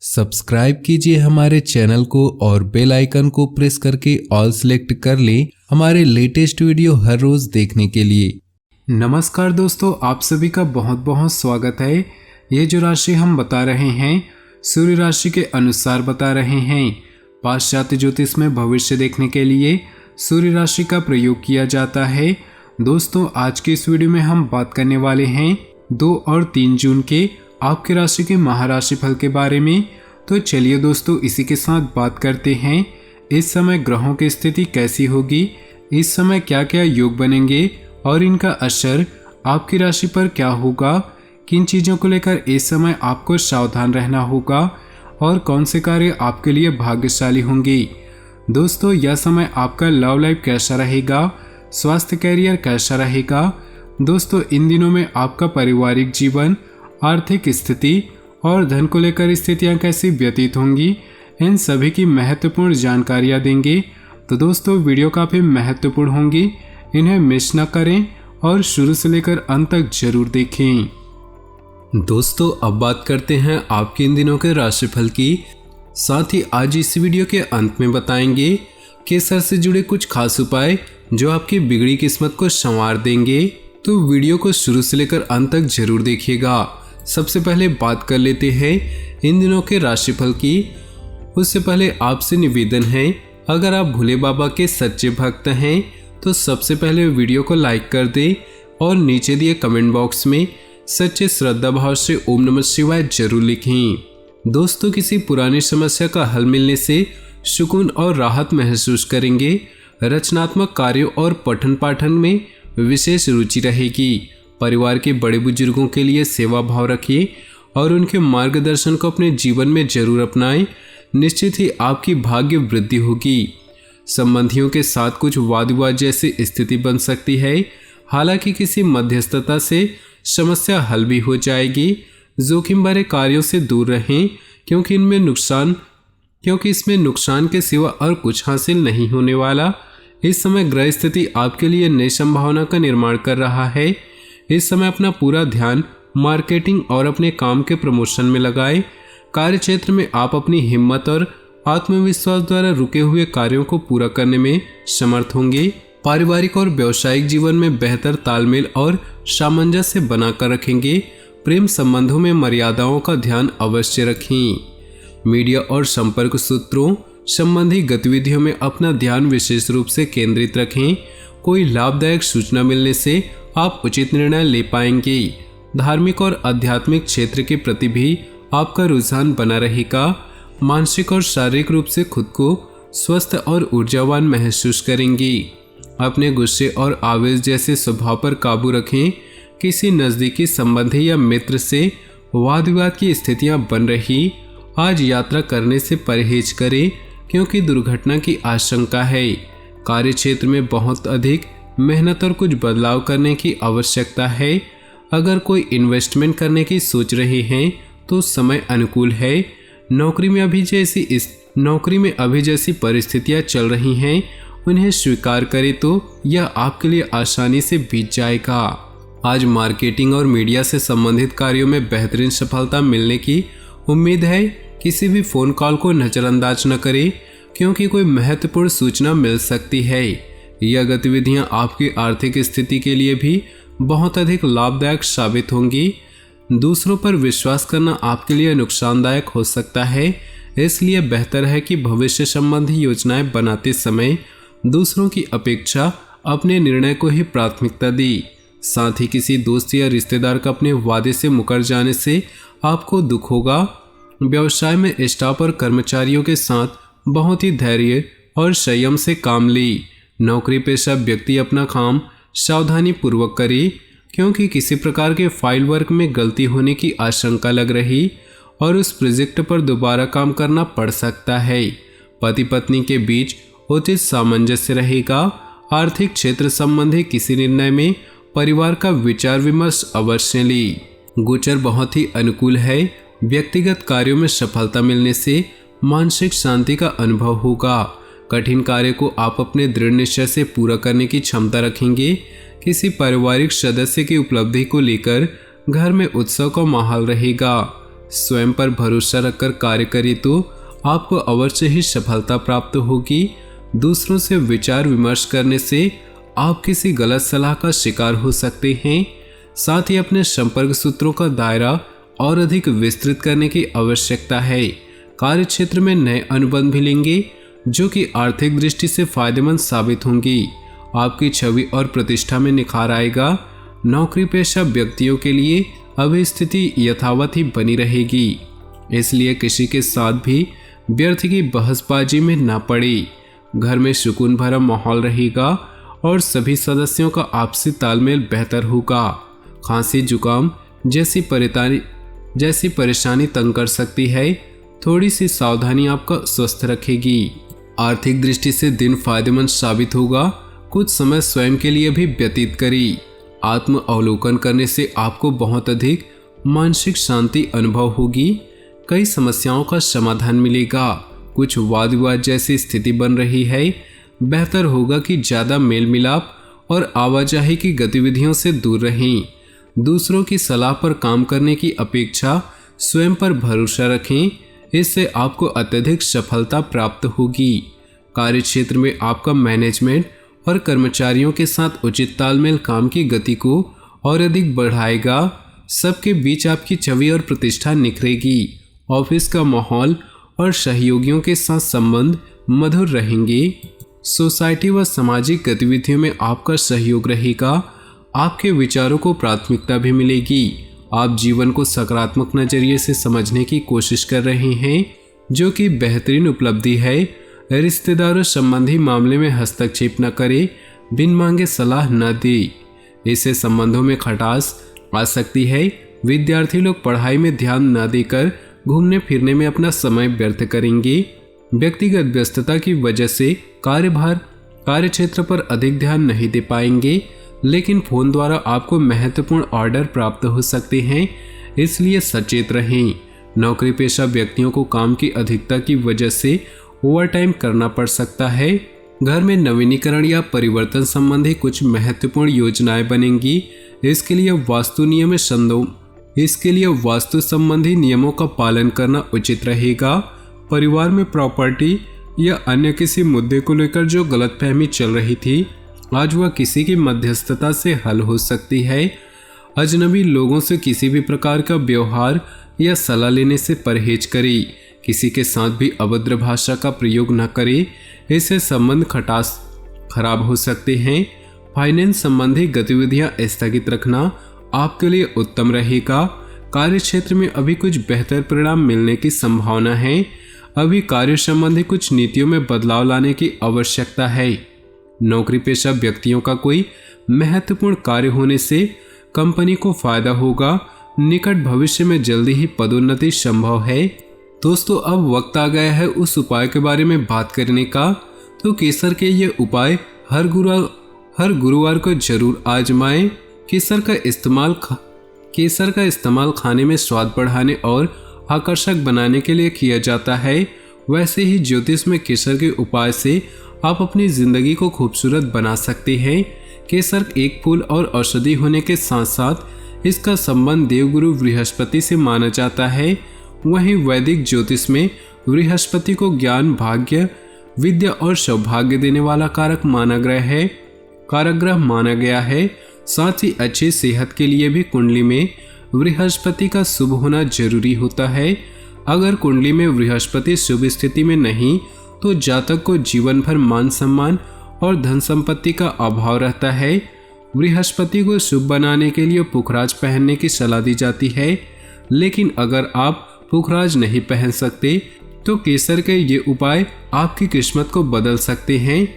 Subscribe कीजिए हमारे channel को और बेल आइकन को प्रेस करके ऑल सेलेक्ट कर लें हमारे लेटेस्ट वीडियो हर रोज देखने के लिए। नमस्कार दोस्तों, आप सभी का बहुत बहुत स्वागत है। ये जो राशि हम बता रहे हैं सूर्य राशि के अनुसार बता रहे हैं। पाश्चात्य ज्योतिष में भविष्य देखने के लिए सूर्य राशि का प्रयोग किया जाता है। दोस्तों, आज के इस वीडियो में हम बात करने वाले हैं 2 और 3 जून के आपकी राशि के महाराशि फल के बारे में। तो चलिए दोस्तों, इसी के साथ बात करते हैं इस समय ग्रहों की स्थिति कैसी होगी, इस समय क्या क्या योग बनेंगे और इनका असर आपकी राशि पर क्या होगा, किन चीज़ों को लेकर इस समय आपको सावधान रहना होगा और कौन से कार्य आपके लिए भाग्यशाली होंगे। दोस्तों, यह समय आपका लव लाइफ कैसा रहेगा, स्वास्थ्य कैरियर कैसा रहेगा। दोस्तों, इन दिनों में आपका पारिवारिक जीवन, आर्थिक स्थिति और धन को लेकर स्थितियां कैसी व्यतीत होंगी, इन सभी की महत्वपूर्ण जानकारियां देंगे। तो दोस्तों, वीडियो काफ़ी महत्वपूर्ण होंगी, इन्हें मिस न करें और शुरू से लेकर अंत तक जरूर देखें। दोस्तों, अब बात करते हैं आपके इन दिनों के राशिफल की। साथ ही आज इस वीडियो के अंत में बताएंगे केसर से जुड़े कुछ खास उपाय जो आपकी बिगड़ी किस्मत को संवार देंगे। तो वीडियो को शुरू से लेकर अंत तक जरूर देखिएगा। सबसे पहले बात कर लेते हैं इन दिनों के राशिफल की। उससे पहले आपसे निवेदन है, अगर आप भोले बाबा के सच्चे भक्त हैं तो सबसे पहले वीडियो को लाइक कर दें और नीचे दिए कमेंट बॉक्स में सच्चे श्रद्धा भाव से ओम नमः शिवाय जरूर लिखें। दोस्तों, किसी पुरानी समस्या का हल मिलने से सुकून और राहत महसूस करेंगे। रचनात्मक कार्यों और पठन पाठन में विशेष रुचि रहेगी। परिवार के बड़े बुजुर्गों के लिए सेवा भाव रखिए और उनके मार्गदर्शन को अपने जीवन में जरूर अपनाएं। निश्चित ही आपकी भाग्य वृद्धि होगी। संबंधियों के साथ कुछ वाद विवाद जैसी स्थिति बन सकती है, हालांकि किसी मध्यस्थता से समस्या हल भी हो जाएगी। जोखिम भरे कार्यों से दूर रहें क्योंकि इसमें नुकसान के सिवा और कुछ हासिल नहीं होने वाला। इस समय ग्रह स्थिति आपके लिए नई संभावना का निर्माण कर रहा है। इस समय अपना पूरा ध्यान मार्केटिंग और अपने काम के प्रमोशन में लगाएं। कार्य क्षेत्र में आप अपनी हिम्मत और आत्मविश्वास द्वारा रुके हुए कार्यों को पूरा करने में समर्थ होंगे। पारिवारिक और व्यावसायिक जीवन में बेहतर तालमेल और सामंजस्य बनाकर रखेंगे। प्रेम संबंधों में मर्यादाओं का ध्यान अवश्य रखें। मीडिया और संपर्क सूत्रों संबंधी गतिविधियों में अपना ध्यान विशेष रूप से केंद्रित रखें। कोई लाभदायक सूचना मिलने से आप उचित निर्णय ले पाएंगे। धार्मिक और आध्यात्मिक क्षेत्र के प्रति भी आपका रुझान बना रहेगा। मानसिक और शारीरिक रूप से खुद को स्वस्थ और ऊर्जावान महसूस करेंगी। अपने गुस्से और आवेश जैसे स्वभाव पर काबू रखें। किसी नज़दीकी संबंधी या मित्र से वाद विवाद की स्थितियां बन रही। आज यात्रा करने से परहेज करें क्योंकि दुर्घटना की आशंका है। कार्य क्षेत्र में बहुत अधिक मेहनत और कुछ बदलाव करने की आवश्यकता है। अगर कोई इन्वेस्टमेंट करने की सोच रहे हैं तो समय अनुकूल है। नौकरी में अभी जैसी परिस्थितियां चल रही हैं, उन्हें स्वीकार करें तो यह आपके लिए आसानी से बीत जाएगा। आज मार्केटिंग और मीडिया से संबंधित कार्यों में बेहतरीन सफलता मिलने की उम्मीद है। किसी भी फोन कॉल को नज़रअंदाज न करें क्योंकि कोई महत्वपूर्ण सूचना मिल सकती है। यह गतिविधियां आपकी आर्थिक स्थिति के लिए भी बहुत अधिक लाभदायक साबित होंगी। दूसरों पर विश्वास करना आपके लिए नुकसानदायक हो सकता है, इसलिए बेहतर है कि भविष्य संबंधी योजनाएं बनाते समय दूसरों की अपेक्षा अपने निर्णय को ही प्राथमिकता दी। साथ ही किसी दोस्त या रिश्तेदार का अपने वादे से मुकर जाने से आपको दुख होगा। व्यवसाय में स्टाफ और कर्मचारियों के साथ बहुत ही धैर्य और संयम से काम ली। नौकरी पेशा व्यक्ति अपना काम सावधानी पूर्वक करे क्योंकि किसी प्रकार के फाइल वर्क में गलती होने की आशंका लग रही और उस प्रोजेक्ट पर दोबारा काम करना पड़ सकता है। पति पत्नी के बीच उचित सामंजस्य रहेगा। आर्थिक क्षेत्र संबंधी किसी निर्णय में परिवार का विचार विमर्श अवश्य ली। गोचर बहुत ही अनुकूल है। व्यक्तिगत कार्यों में सफलता मिलने से मानसिक शांति का अनुभव होगा। कठिन कार्य को आप अपने दृढ़ निश्चय से पूरा करने की क्षमता रखेंगे। किसी पारिवारिक सदस्य की उपलब्धि को लेकर घर में उत्सव का माहौल रहेगा। स्वयं पर भरोसा रखकर कार्य करें तो आपको अवश्य ही सफलता प्राप्त होगी। दूसरों से विचार विमर्श करने से आप किसी गलत सलाह का शिकार हो सकते हैं। साथ ही अपने संपर्क सूत्रों का दायरा और अधिक विस्तृत करने की आवश्यकता है। कार्य क्षेत्र में नए अनुबंध भी लेंगे जो कि आर्थिक दृष्टि से फायदेमंद साबित होंगी। आपकी छवि और प्रतिष्ठा में निखार आएगा। नौकरी पेशा व्यक्तियों के लिए अभी स्थिति यथावत ही बनी रहेगी, इसलिए किसी के साथ भी व्यर्थ की बहसबाजी में ना पड़े। घर में सुकून भरा माहौल रहेगा और सभी सदस्यों का आपसी तालमेल बेहतर होगा। खांसी जुकाम जैसी परेशानी तंग कर सकती है। थोड़ी सी सावधानी आपका स्वस्थ रखेगी। आर्थिक दृष्टि से दिन फायदेमंद साबित होगा। कुछ समय स्वयं के लिए भी व्यतीत करें। आत्म अवलोकन करने से आपको बहुत अधिक मानसिक शांति अनुभव होगी। कई समस्याओं का समाधान मिलेगा। कुछ वाद विवाद जैसी स्थिति बन रही है। बेहतर होगा कि ज़्यादा मेल मिलाप और आवाजाही की गतिविधियों से दूर रहें। दूसरों की सलाह पर काम करने की अपेक्षा स्वयं पर भरोसा रखें, इससे आपको अत्यधिक सफलता प्राप्त होगी। कार्यक्षेत्र में आपका मैनेजमेंट और कर्मचारियों के साथ उचित तालमेल काम की गति को और अधिक बढ़ाएगा। सबके बीच आपकी छवि और प्रतिष्ठा निखरेगी। ऑफिस का माहौल और सहयोगियों के साथ संबंध मधुर रहेंगे। सोसाइटी व सामाजिक गतिविधियों में आपका सहयोग रहेगा। आपके विचारों को प्राथमिकता भी मिलेगी। आप जीवन को सकारात्मक नजरिए से समझने की कोशिश कर रहे हैं, जो कि बेहतरीन उपलब्धि है। रिश्तेदारों संबंधी मामले में हस्तक्षेप न करें, बिन मांगे सलाह न दे, इससे संबंधों में खटास आ सकती है। विद्यार्थी लोग पढ़ाई में ध्यान न देकर घूमने फिरने में अपना समय व्यर्थ करेंगे। व्यक्तिगत व्यस्तता की वजह से कार्य क्षेत्र पर अधिक ध्यान नहीं दे पाएंगे, लेकिन फोन द्वारा आपको महत्वपूर्ण ऑर्डर प्राप्त हो सकते हैं, इसलिए सचेत रहें। नौकरी पेशा व्यक्तियों को काम की अधिकता की वजह से ओवरटाइम करना पड़ सकता है। घर में नवीनीकरण या परिवर्तन संबंधी कुछ महत्वपूर्ण योजनाएं बनेंगी। इसके लिए वास्तु संबंधी नियमों का पालन करना उचित रहेगा। परिवार में प्रॉपर्टी या अन्य किसी मुद्दे को लेकर जो गलतफहमी चल रही थी, आज वह किसी की मध्यस्थता से हल हो सकती है। अजनबी लोगों से किसी भी प्रकार का व्यवहार या सलाह लेने से परहेज करें। किसी के साथ भी अभद्र भाषा का प्रयोग न करें, इससे संबंध खराब हो सकते हैं। फाइनेंस संबंधी गतिविधियां स्थगित रखना आपके लिए उत्तम रहेगा। कार्य क्षेत्र में अभी कुछ बेहतर परिणाम मिलने की संभावना है। अभी कार्य संबंधी कुछ नीतियों में बदलाव लाने की आवश्यकता है। नौकरी पेशा व्यक्तियों का कोई महत्वपूर्ण कार्य होने से कंपनी को फायदा होगा। निकट भविष्य में जल्दी ही पदोन्नति संभव है। दोस्तों, अब वक्त आ गया है उस उपाय के बारे में बात करने का। तो केसर के ये उपाय हर गुरुवार को जरूर आजमाएं। केसर का इस्तेमाल खाने में स्वाद बढ़ाने और आकर्षक बनाने के लिए किया जाता है। वैसे ही ज्योतिष में केसर के उपाय से आप अपनी जिंदगी को खूबसूरत बना सकते हैं। केसर एक फूल और औषधि होने के साथ साथ इसका संबंध देवगुरु बृहस्पति से माना जाता है। वहीं वैदिक ज्योतिष में बृहस्पति को ज्ञान, भाग्य, विद्या और सौभाग्य देने वाला कारक ग्रह माना गया है। साथ ही अच्छी सेहत के लिए भी कुंडली में बृहस्पति का शुभ होना जरूरी होता है। अगर कुंडली में बृहस्पति शुभ स्थिति में नहीं तो जातक को जीवन भर मान सम्मान और धन संपत्ति का अभाव रहता है। बृहस्पति को शुभ बनाने के लिए पुखराज पहनने की सलाह दी जाती है, लेकिन अगर आप पुखराज नहीं पहन सकते तो केसर के ये उपाय आपकी किस्मत को बदल सकते हैं।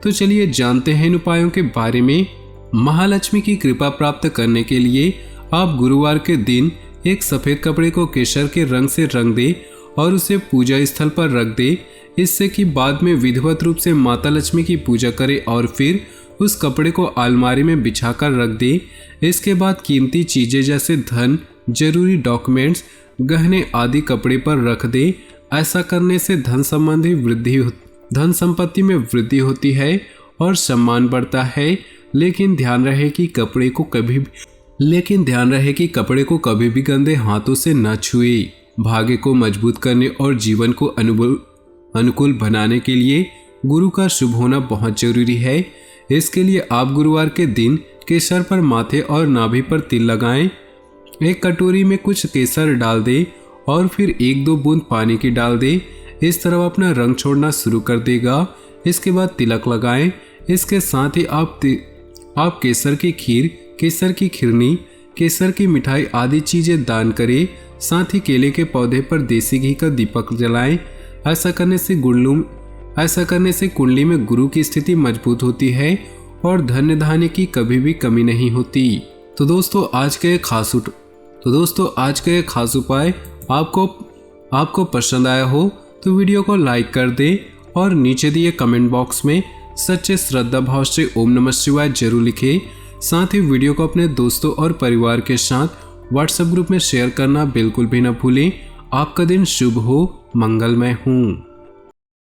तो चलिए जानते हैं इन उपायों के बारे में। महालक्ष्मी की कृपा प्राप्त करने के लिए आप गुरुवार के दिन एक सफेद कपड़े को केसर के रंग से रंग दे और उसे पूजा स्थल पर रख दे, इससे कि बाद में विधिवत रूप से माता लक्ष्मी की पूजा करे और फिर उस कपड़े को अलमारी में बिछाकर रख दे। इसके बाद कीमती चीजें जैसे धन, जरूरी डॉक्यूमेंट्स, गहने आदि कपड़े पर रख दे। ऐसा करने से धन संपत्ति में वृद्धि होती है और सम्मान बढ़ता है। लेकिन ध्यान रहे कि कपड़े को कभी भी गंदे हाथों से न छुए। भाग्य को मजबूत करने और जीवन को अनुकूल बनाने के लिए गुरु का शुभ होना बहुत जरूरी है। इसके लिए आप गुरुवार के दिन केसर पर माथे और नाभि पर तिल लगाएं। एक कटोरी में कुछ केसर डाल दें और फिर 1-2 बूंद पानी की डाल दें। इस तरह अपना रंग छोड़ना शुरू कर देगा। इसके बाद तिलक लगाएं। इसके साथ ही आप केसर की खीर, केसर की खिरनी, केसर की मिठाई आदि चीजें दान करें। साथ ही केले के पौधे पर देसी घी का दीपक जलाएं। ऐसा करने से कुंडली में गुरु की स्थिति मजबूत होती है और धन धान्य की कभी भी कमी नहीं होती। तो दोस्तों आज का ये खास उपाय आपको पसंद आया हो तो वीडियो को लाइक कर दें और नीचे दिए कमेंट बॉक्स में सच्चे श्रद्धा भाव से ओम नमः शिवाय जरूर लिखें। साथ ही वीडियो को अपने दोस्तों और परिवार के साथ व्हाट्सएप ग्रुप में शेयर करना बिल्कुल भी न भूलें। आपका दिन शुभ हो, मंगलमय हो।